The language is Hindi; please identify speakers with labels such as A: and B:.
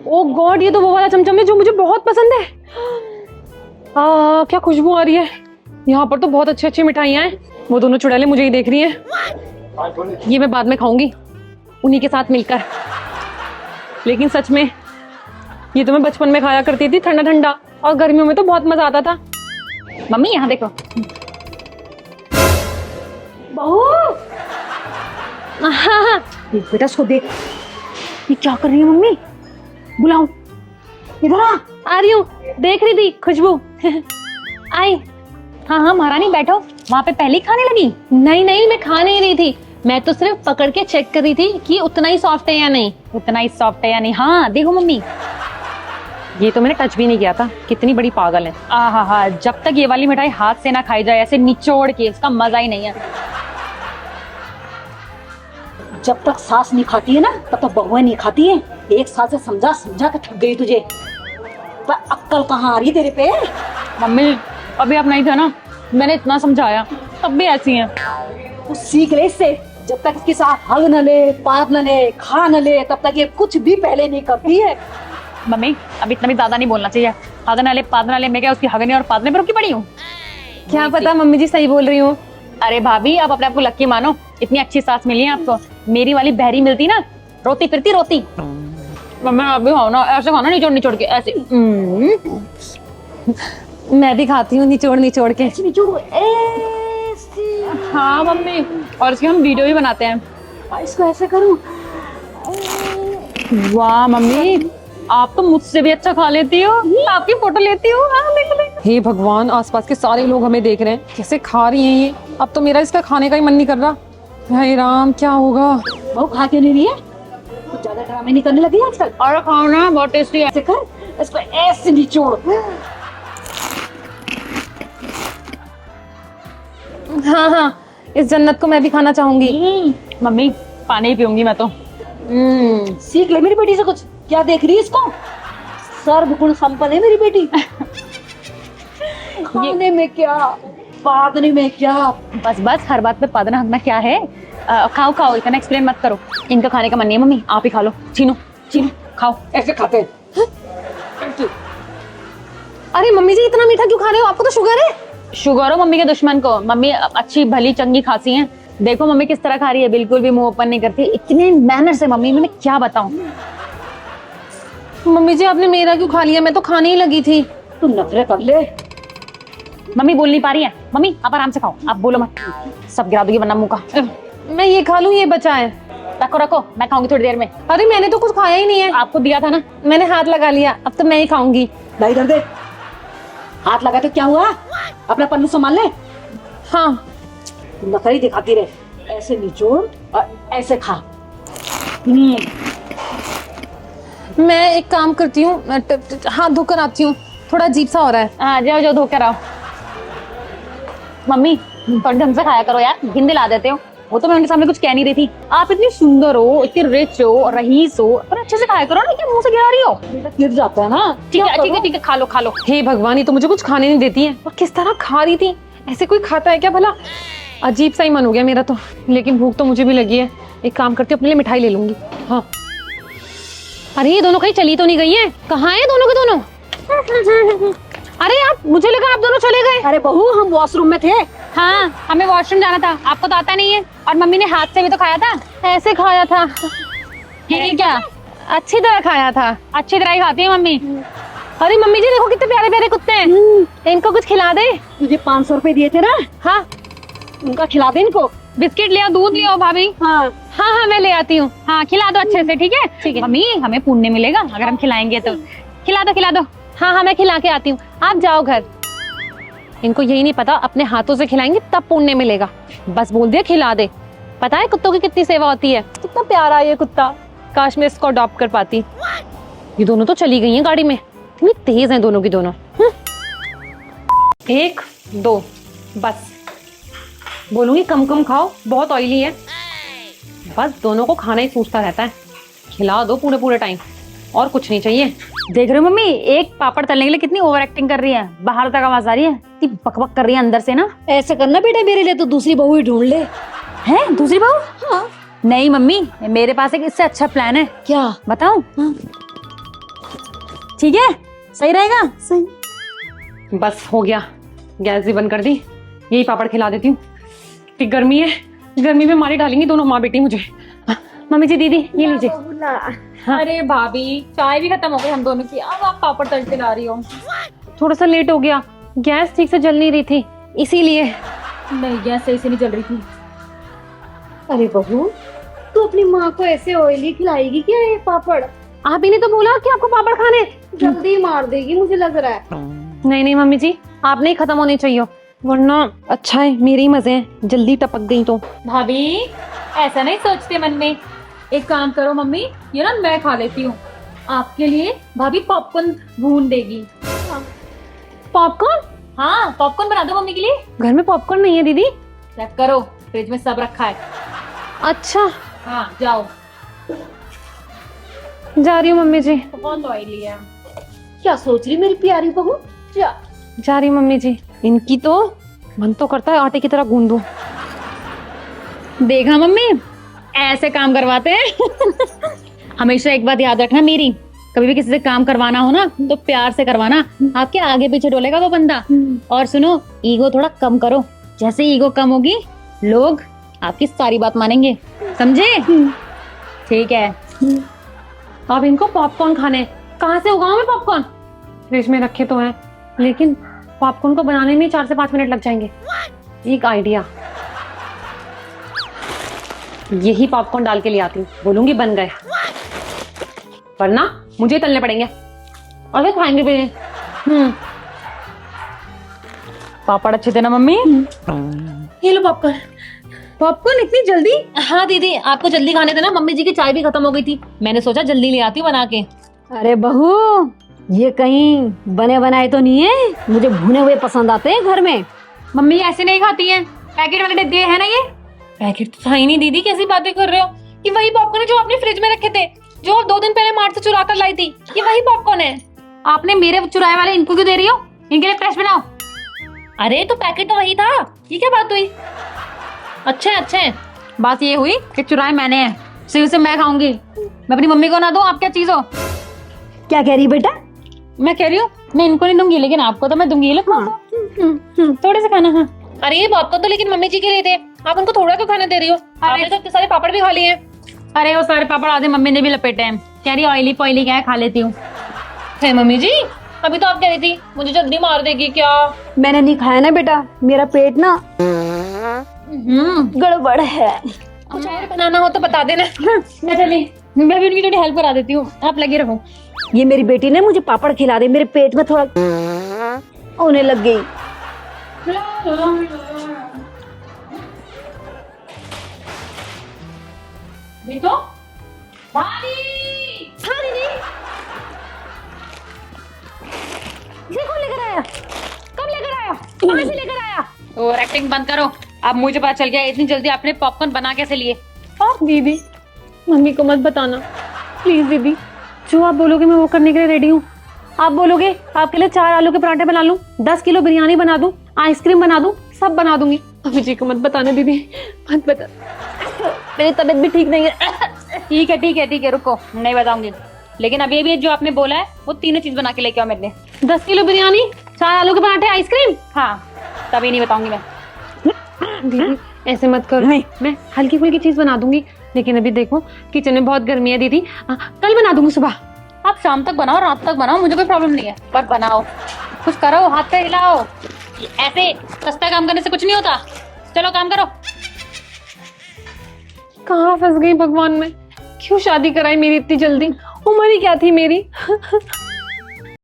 A: ओ गॉड, ये तो वो वाला चमचम है जो मुझे बहुत पसंद है। क्या खुशबू आ रही है। यहाँ पर तो बहुत अच्छी अच्छी मिठाइयाँ हैं। वो दोनों चुड़ैलें मुझे ही देख रही हैं। ये मैं बाद में खाऊंगी उन्हीं के साथ मिलकर। लेकिन सच में ये तो मैं बचपन में खाया करती थी, ठंडा ठंडा, और गर्मियों में तो बहुत मजा आता था।
B: मम्मी यहाँ देखो।
A: बहू,
B: बेटा इसको देख, ये क्या कर रही है मम्मी? बुलाओ, इधर
A: आ रही हूँ। देख रही थी खुशबू। आई।
B: हाँ हाँ महारानी बैठो। वहाँ पे पहले ही खाने लगी?
A: नहीं नहीं, मैं खा नहीं रही थी, मैं तो सिर्फ पकड़ के चेक कर रही थी कि उतना ही सॉफ्ट है या नहीं।
B: उतना ही सॉफ्ट है या नहीं? हाँ देखो मम्मी,
A: ये तो मैंने टच भी नहीं किया था। कितनी बड़ी पागल है।
B: हाँ, जब तक ये वाली मिठाई हाथ से ना खाई जाए ऐसे निचोड़ के, इसका मजा ही नहीं है।
C: जब तक सास नहीं खाती है ना तब तक बहुएं नहीं खाती है। एक साल से समझा समझा के थक गई तुझे, पर अक्कल कहाँ आ रही है तेरे पे?
B: मम्मी अभी आप नहीं थे ना, मैंने इतना समझाया, तब भी ऐसी हैं।
C: तू सीख ले इससे। जब तक इसके साथ हग न ले, पाद न ले, खा न ले, तब तक ये कुछ भी पहले नहीं करती है।
B: मम्मी अब इतना भी ज्यादा नहीं बोलना चाहिए। हगना ले पादना ले, मैं क्या उसकी हगने और पादने पर रुकी पड़ी हूँ?
A: क्या पता मम्मी जी सही बोल रही हूँ।
B: अरे भाभी आप अपने आप को लक्की मानो, इतनी अच्छी सास मिली है आपको। मेरी वाली बहरी मिलती ना, रोती फिरती रोती। मम्मी आप भी खाओ ना, ऐसे खाना निचोड़ निचोड़ के ऐसे।
A: मैं भी खाती हूँ निचोड़ निचोड़ के।
B: हाँ मम्मी, और इसकी हम वीडियो भी बनाते हैं।
C: इसको ऐसे करूँ?
B: वाह मम्मी, आप तो मुझसे भी अच्छा खा लेती हो। आपकी फोटो लेती हो। हाँ देख।
A: हे भगवान, आसपास के सारे लोग हमें देख रहे हैं, कैसे खा रही हैं ये। अब तो मेरा इसका खाने का ही मन नहीं कर रहा। हे राम, क्या होगा।
C: बहू खा क्यों नहीं रही है? कुछ ज्यादा ड्रामे नहीं करने लगी आजकल।
B: और खाओ ना, बहुत टेस्टी है।
C: ऐसे कर, इसको ऐसे निचोड़।
A: हाँ हाँ, इस जन्नत को मैं भी खाना चाहूंगी।
B: मम्मी पानी ही पीऊंगी मैं तो।
C: सीख ले मेरी बेटी से कुछ। क्या देख रही है इसको? सर्वगुण संपन्न है मेरी बेटी। खाने में क्या, पादने में क्या।
B: बस बस, हर बात पे पादना हगना क्या है? खाओ खाओ, इतना एक्सप्लेन मत करो। इनका खाने का मन नहीं है मम्मी, आप ही खा लो। छीनो छीनो खाओ।
C: ऐसे खाते हैं।
A: अरे मम्मी जी, इतना मीठा क्यों खा रहे हो? आपको तो शुगर है।
B: शुगर हो मम्मी के दुश्मन को। मम्मी अच्छी भली चंगी खासी हैं। देखो मम्मी किस तरह खा रही है, बिल्कुल भी मुंह ओपन नहीं करती। इतने मैनर से मम्मी, मैं क्या बताऊं।
A: मम्मी जी, आपने मेरा क्यों खा लिया? मैं तो खाने ही लगी थी।
C: तू नखरे कर ले।
B: मम्मी बोल नहीं पा रही है। मम्मी आप आराम से खाओ, आप बोलो मत, सब गिरा दोगी वरना मुंह का।
A: मैं ये खा लूं, ये बचा है।
B: रखो रखो, मैं खाऊंगी थोड़ी देर में।
A: अरे मैंने तो कुछ खाया ही नहीं है।
B: आपको दिया था ना।
A: मैंने हाथ लगा लिया, अब तो मैं ही खाऊंगी।
C: लाई इधर दे। हाथ लगा तो क्या हुआ? अपना पन्नू संभाल ले।
A: हाँ,
C: नखरी दिखाती रहे। ऐसे निचोड़ और ऐसे खा।
A: मैं एक काम करती हूँ, हाथ धोकर आती हूँ, थोड़ा अजीब सा हो रहा है।
B: हाँ जाओ जाओ, धो कर आओ। मम्मी थोड़ी ढंग से खाया करो यार, घिन दिला देते हो। वो तो मैं उनके सामने कुछ कह नहीं रही थी। आप इतनी सुंदर हो, इतनी रिच हो, रईस हो, पर अच्छे से खाया करो ना, क्या मुंह से गिरा रही हो?
C: बेटा गिर जाता है ना।
B: ठीक है ठीक है ठीक है, खा लो खा लो।
A: हे भगवान, ये तो मुझे कुछ खाने नहीं देती है। और किस तरह खा रही थी, ऐसे कोई खाता है क्या भला? अजीब सा ही मन हो गया मेरा तो। लेकिन भूख तो मुझे भी लगी है। एक काम करती हूँ, अपने लिए मिठाई ले लूंगी। हाँ, अरे ये दोनों कहीं चली तो नहीं गई है? कहाँ है दोनों के दोनों? अरे आप, मुझे लगा आप दोनों चले गए।
C: अरे बहू, हम वॉशरूम में थे।
B: हाँ हमें वॉशरूम जाना था, आपको तो आता नहीं है। और मम्मी ने हाथ से भी तो खाया था।
A: ऐसे खाया था।
B: ये क्या?
A: अच्छी तरह खाया था।
B: अच्छी तरह ही खाती है मम्मी।
A: अरे मम्मी जी देखो, कितने प्यारे प्यारे कुत्ते हैं। इनको कुछ खिला दे।
C: तुझे 500 रुपए दिए थे ना,
A: हाँ,
C: उनका खिला दे इनको।
B: बिस्किट ले आओ, दूध ले आओ भाभी।
C: हाँ
A: हाँ हाँ, मैं ले आती हूँ।
B: हाँ खिला दो अच्छे से, ठीक है?
A: ठीक है।
B: मम्मी हमें पुण्य मिलेगा अगर हम खिलाएंगे तो। खिला दो खिला दो।
A: हाँ हाँ, मैं खिला के आती हूँ, आप जाओ घर। इनको यही नहीं पता, अपने हाथों से खिलाएंगे तब पुण्य मिलेगा। बस बोल दिया खिला दे। पता है कुत्तों की कितनी सेवा होती है। कितना प्यारा है ये कुत्ता, काश मैं इसको अडॉप्ट कर पाती। ये दोनों तो चली गई हैं गाड़ी में, इतनी तेज हैं दोनों की दोनों। 1 2 बस। बोलूंगी कम कम खाओ, बहुत ऑयली है। बस दोनों को खाना ही सूझता रहता है। खिला दो पूरे पूरे टाइम, और कुछ नहीं चाहिए।
B: देख रहे हो मम्मी, एक पापड़ तलने के लिए कितनी ओवर एक्टिंग कर रही है। बाहर तक आवाज आ रही है, इतनी बकबक कर रही है अंदर से ना।
C: ऐसे करना बेटा, मेरे लिए तो दूसरी बहू ही ढूंढ ले।
B: है दूसरी बहू?
C: हाँ।
B: नहीं मम्मी, मेरे पास एक इससे अच्छा प्लान है।
C: क्या?
B: बताऊं?
C: हाँ।
B: ठीक है, सही रहेगा।
C: सही।
A: बस हो गया, गैस भी बंद कर दी। यही पापड़ खिला देती हूँ। इतनी गर्मी है, गर्मी में मारी डालेंगी दोनों माँ बेटी मुझे। मम्मी जी, दीदी ये लीजिए।
B: हाँ। अरे भाभी, चाय भी खत्म हो गई हम दोनों की, अब आप पापड़ तल के ला रही हो।
A: थोड़ा सा लेट हो गया, गैस ठीक से जल नहीं रही थी इसीलिए।
B: नहीं, गैस सही से नहीं जल रही थी।
C: अरे बहू, तू अपनी माँ को ऐसे ऑयली खिलाएगी क्या ये पापड़?
A: आप ही ने तो बोला कि आपको पापड़ खाने।
C: जल्दी मार देगी मुझे लग रहा है।
A: नहीं नहीं मम्मी जी, आपने ही खत्म होने चाहिए, वरना अच्छा है मेरे ही मजे हैं, जल्दी टपक गई तो।
B: भाभी ऐसा नहीं सोचते मन में। एक काम करो मम्मी, ये ना मैं खा लेती हूँ। आपके लिए भाभी पॉपकॉर्न भून देगी।
A: पॉपकॉर्न?
B: हाँ, पॉपकॉर्न बना दो मम्मी के लिए।
A: घर में पॉपकॉर्न नहीं है दीदी।
B: चेक करो, फ्रिज में सब रखा है।
A: अच्छा,
B: हाँ जाओ।
A: जा रही हूँ मम्मी जी।
B: बहुत ऑयली है।
C: क्या सोच रही मेरी प्यारी बहू?
A: जा रही हूँ मम्मी जी। इनकी तो मन तो करता है आटे की तरह गूंद दूं।
B: देखा मम्मी, ऐसे काम करवाते हैं। हमेशा एक बात याद रखना मेरी, कभी भी किसी से काम करवाना हो ना तो प्यार से करवाना, आपके आगे पीछे डोलेगा वो बंदा। और सुनो, ईगो थोड़ा कम करो। जैसे ईगो कम होगी, लोग आपकी सारी बात मानेंगे, समझे? ठीक है।
A: अब इनको पॉपकॉर्न खाने, कहाँ से उगाऊं मैं पॉपकॉर्न? फ्रिज में रखे तो हैं, लेकिन पॉपकॉर्न को बनाने में 4 से 5 मिनट लग जाएंगे। एक आइडिया, यही पॉपकॉर्न डाल के ले आती हूँ, बोलूंगी बन गए, वरना मुझे तलने पड़ेंगे और फिर खाएंगे भी नहीं।
B: पापड़ अच्छे थे ना मम्मी?
A: ये लो पॉपकॉर्न। पॉपकॉर्न इतनी जल्दी?
B: हाँ दीदी, आपको जल्दी खाने थे ना, मम्मी जी की चाय भी खत्म हो गई थी, मैंने सोचा जल्दी ले आती हूँ बना के।
C: अरे बहू, ये कहीं बने बनाए तो नहीं है? मुझे भुने हुए पसंद आते हैं घर में।
B: मम्मी ऐसे नहीं खाती हैं, पैकेट वाले डिब्बे है ना ये। पैकेट तो था ही नहीं दीदी, कैसी बातें कर रहे हो? ये वही पॉपकॉर्न है जो आपने फ्रिज में रखे थे, जो आप 2 दिन पहले मार्ट से चुरा कर लाई थी। ये वही पॉपकॉर्न है। आपने मेरे चुराए वाले इनको क्यों दे रही हो? इनके लिए फ्रेश बनाओ। अरे तो पैकेट तो वही था, ये क्या बात हुई? अच्छा, बात ये हुई कि चुराए मैंने हैं, सिर से मैं खाऊंगी। मैं अपनी मम्मी को ना दूं, आप क्या चीज हो?
C: क्या कह रही बेटा?
B: मैं कह रही हूँ मैं इनको नहीं दूंगी, लेकिन आपको तो मैं दूंगी। लो थोड़े से खाना। हाँ, अरे ये पॉपकॉर्न तो लेकिन मम्मी जी के लिए थे, आप उनको थोड़ा क्यों खाने दे रही हो? आपने तो इतने सारे पापड़ भी खा लिए हैं। अरे वो सारे पापड़ आधे मम्मी ने भी लपेटे हैं, कह रही ऑयली पॉयली क्या है, खा लेती हूँ। है मम्मी जी, अभी तो आप कह रही थी मुझे जल्दी मार देगी क्या?
C: मैंने नहीं खाया ना बेटा, मेरा पेट ना गड़बड़ है।
B: कुछ और बनाना हो तो बता देना। मैं चली, मैं भी उनकी थोड़ी हेल्प करा देती हूँ, आप लगे रहो।
C: ये मेरी बेटी ने मुझे पापड़ खिला दे, मेरे पेट में थोड़ा होने लग गई।
B: देखो भाभी।
C: हाँ दीदी, ये कौन लेकर आया? कब लेकर आया? कहाँ से लेकर आया?
B: और एक्टिंग बंद करो, अब मुझे पता चल गया इतनी जल्दी आपने पॉपकॉर्न बना कैसे लिए।
A: आप दीदी, मम्मी को मत बताना प्लीज दीदी। जो आप बोलोगे मैं वो करने के लिए रेडी हूँ। आप बोलोगे आपके लिए 4 आलू के पराठे बना लूं, 10 किलो बिरयानी बना दूं, आइसक्रीम बना दूं, सब बना दूंगी। मम्मी जी को मत बताना दीदी, मत बता, मेरी तबीयत भी ठीक नहीं है।
B: ठीक है, रुको, नहीं बताऊंगी। लेकिन अभी भी जो आपने बोला है वो तीनों चीज बना के लेके आओ मेरे लिए।
A: 10 किलो बिरयानी, 4 आलू के पराठे, आइसक्रीम।
B: हाँ, तभी नहीं बताऊंगी मैं।
A: दीदी ऐसे मत करो, मैं हल्की फुल्की चीज बना दूंगी, लेकिन अभी देखो किचन में बहुत गर्मी है दीदी। कल बना दूंगी सुबह।
B: आप शाम तक बनाओ, रात तक बनाओ, मुझे कोई प्रॉब्लम नहीं है, पर बनाओ, कुछ करो, हाथ पे हिलाओ। ऐसे सस्ता काम करने से कुछ नहीं होता, चलो काम करो।
A: कहाँ फंस गई भगवान में, क्यों शादी कराई मेरी इतनी जल्दी? उम्र ही क्या थी मेरी।